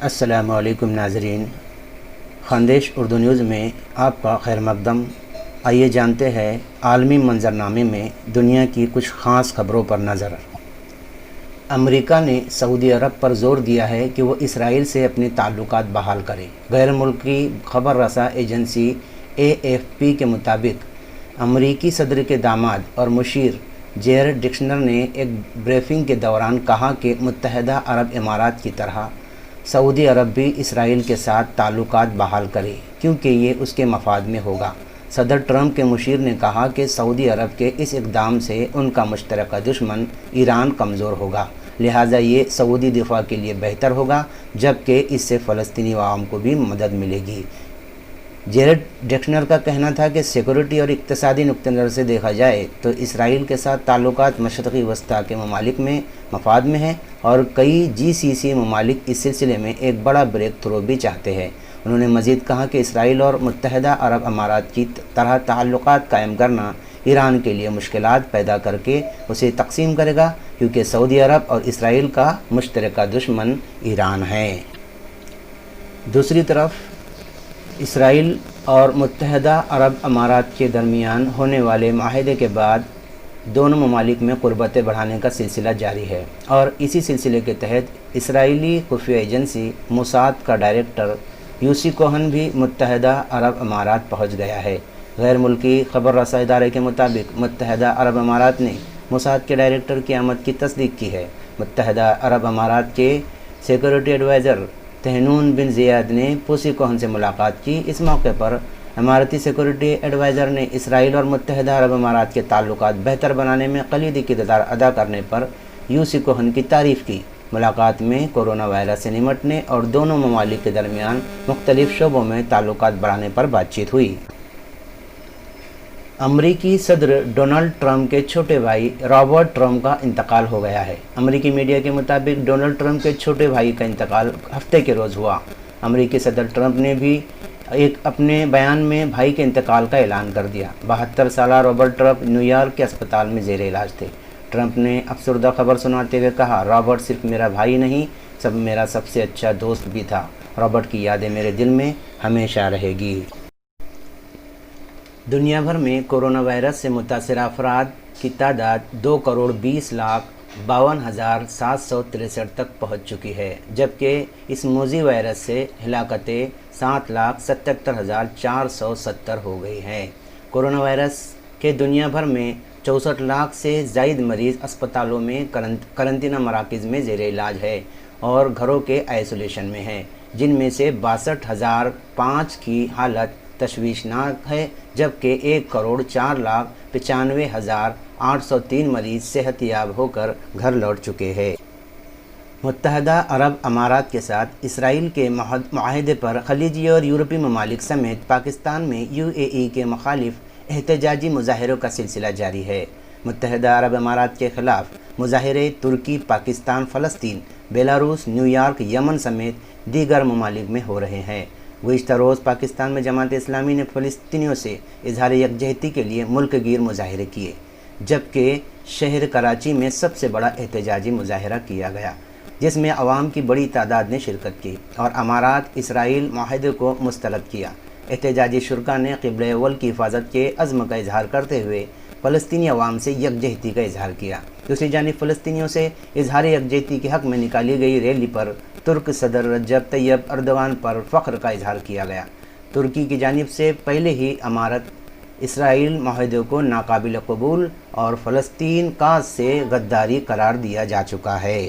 السلام علیکم ناظرین، خاندیش اردو نیوز میں آپ کا خیر مقدم۔ آئیے جانتے ہیں عالمی منظرنامے میں دنیا کی کچھ خاص خبروں پر نظر۔ امریکہ نے سعودی عرب پر زور دیا ہے کہ وہ اسرائیل سے اپنے تعلقات بحال کرے۔ غیر ملکی خبر رساں ایجنسی AFP کے مطابق امریکی صدر کے داماد اور مشیر جیرڈ ڈکشنر نے ایک بریفنگ کے دوران کہا کہ متحدہ عرب امارات کی طرح سعودی عرب بھی اسرائیل کے ساتھ تعلقات بحال کرے کیونکہ یہ اس کے مفاد میں ہوگا۔ صدر ٹرمپ کے مشیر نے کہا کہ سعودی عرب کے اس اقدام سے ان کا مشترکہ دشمن ایران کمزور ہوگا، لہٰذا یہ سعودی دفاع کے لیے بہتر ہوگا، جبکہ اس سے فلسطینی عوام کو بھی مدد ملے گی۔ جیرڈ ڈکشنر کا کہنا تھا کہ سیکورٹی اور اقتصادی نقطہ نظر سے دیکھا جائے تو اسرائیل کے ساتھ تعلقات مشرقی وسطیٰ کے ممالک میں مفاد میں ہیں اور کئی GCC ممالک اس سلسلے میں ایک بڑا بریک تھرو بھی چاہتے ہیں۔ انہوں نے مزید کہا کہ اسرائیل اور متحدہ عرب امارات کی طرح تعلقات قائم کرنا ایران کے لیے مشکلات پیدا کر کے اسے تقسیم کرے گا، کیونکہ سعودی عرب اور اسرائیل کا مشترکہ دشمن ایران ہے۔ دوسری طرف اسرائیل اور متحدہ عرب امارات کے درمیان ہونے والے معاہدے کے بعد دونوں ممالک میں قربتیں بڑھانے کا سلسلہ جاری ہے، اور اسی سلسلے کے تحت اسرائیلی خفیہ ایجنسی موساد کا ڈائریکٹر یوسی کوہن بھی متحدہ عرب امارات پہنچ گیا ہے۔ غیر ملکی خبر رساں ادارے کے مطابق متحدہ عرب امارات نے موساد کے ڈائریکٹر کی آمد کی تصدیق کی ہے۔ متحدہ عرب امارات کے سیکورٹی ایڈوائزر تہنون بن زیاد نے پوسی کوہن سے ملاقات کی۔ اس موقع پر اماراتی سیکورٹی ایڈوائزر نے اسرائیل اور متحدہ عرب امارات کے تعلقات بہتر بنانے میں کلیدی کردار ادا کرنے پر یوسی کوہن کی تعریف کی۔ ملاقات میں کورونا وائرس سے نمٹنے اور دونوں ممالک کے درمیان مختلف شعبوں میں تعلقات بڑھانے پر بات چیت ہوئی۔ امریکی صدر ڈونلڈ ٹرمپ کے چھوٹے بھائی رابرٹ ٹرمپ کا انتقال ہو گیا ہے۔ امریکی میڈیا کے مطابق ڈونلڈ ٹرمپ کے چھوٹے بھائی کا انتقال ہفتے کے روز ہوا۔ امریکی صدر ٹرمپ نے بھی ایک اپنے بیان میں بھائی کے انتقال کا اعلان کر دیا۔ 72 سالہ رابرٹ ٹرمپ نیویارک کے اسپتال میں زیر علاج تھے۔ ٹرمپ نے افسردہ خبر سناتے ہوئے کہا، رابرٹ صرف میرا بھائی نہیں، میرا سب سے اچھا دوست بھی تھا۔ رابرٹ کی یادیں میرے دل میں ہمیشہ رہے گی۔ دنیا بھر میں کورونا وائرس سے متاثرہ افراد کی تعداد 2,20,52,763 تک پہنچ چکی ہے، جبکہ اس موذی وائرس سے ہلاکتیں 7,77,470 ہو گئی ہیں۔ کورونا وائرس کے دنیا بھر میں 64 لاکھ سے زائد مریض اسپتالوں میں قرنطینہ مراکز میں زیر علاج ہے اور گھروں کے آئسولیشن میں ہیں، جن میں سے 62,005 کی حالت تشویشناک ہے، جبکہ 1,04,95,803 مریض صحت یاب ہو کر گھر لوٹ چکے ہیں۔ متحدہ عرب امارات کے ساتھ اسرائیل کے معاہدے پر خلیجی اور یورپی ممالک سمیت پاکستان میں UAE کے مخالف احتجاجی مظاہروں کا سلسلہ جاری ہے۔ متحدہ عرب امارات کے خلاف مظاہرے ترکی، پاکستان، فلسطین، بیلاروس، نیویارک، یمن سمیت دیگر ممالک میں ہو رہے ہیں۔ گزشتہ روز پاکستان میں جماعت اسلامی نے فلسطینیوں سے اظہار یکجہتی کے لیے ملک گیر مظاہرے کیے، جبکہ شہر کراچی میں سب سے بڑا احتجاجی مظاہرہ کیا گیا، جس میں عوام کی بڑی تعداد نے شرکت کی اور امارات اسرائیل معاہدے کو مسترد کیا۔ احتجاجی شرکاء نے قبلہ اول کی حفاظت کے عزم کا اظہار کرتے ہوئے فلسطینی عوام سے یکجہتی کا اظہار کیا۔ دوسری جانب فلسطینیوں سے اظہار یکجہتی کے حق میں نکالی گئی ریلی پر ترک صدر رجب طیب اردوغان پر فخر کا اظہار کیا گیا۔ ترکی کی جانب سے پہلے ہی امارت اسرائیل معاہدے کو ناقابل قبول اور فلسطین کا سے غداری قرار دیا جا چکا ہے۔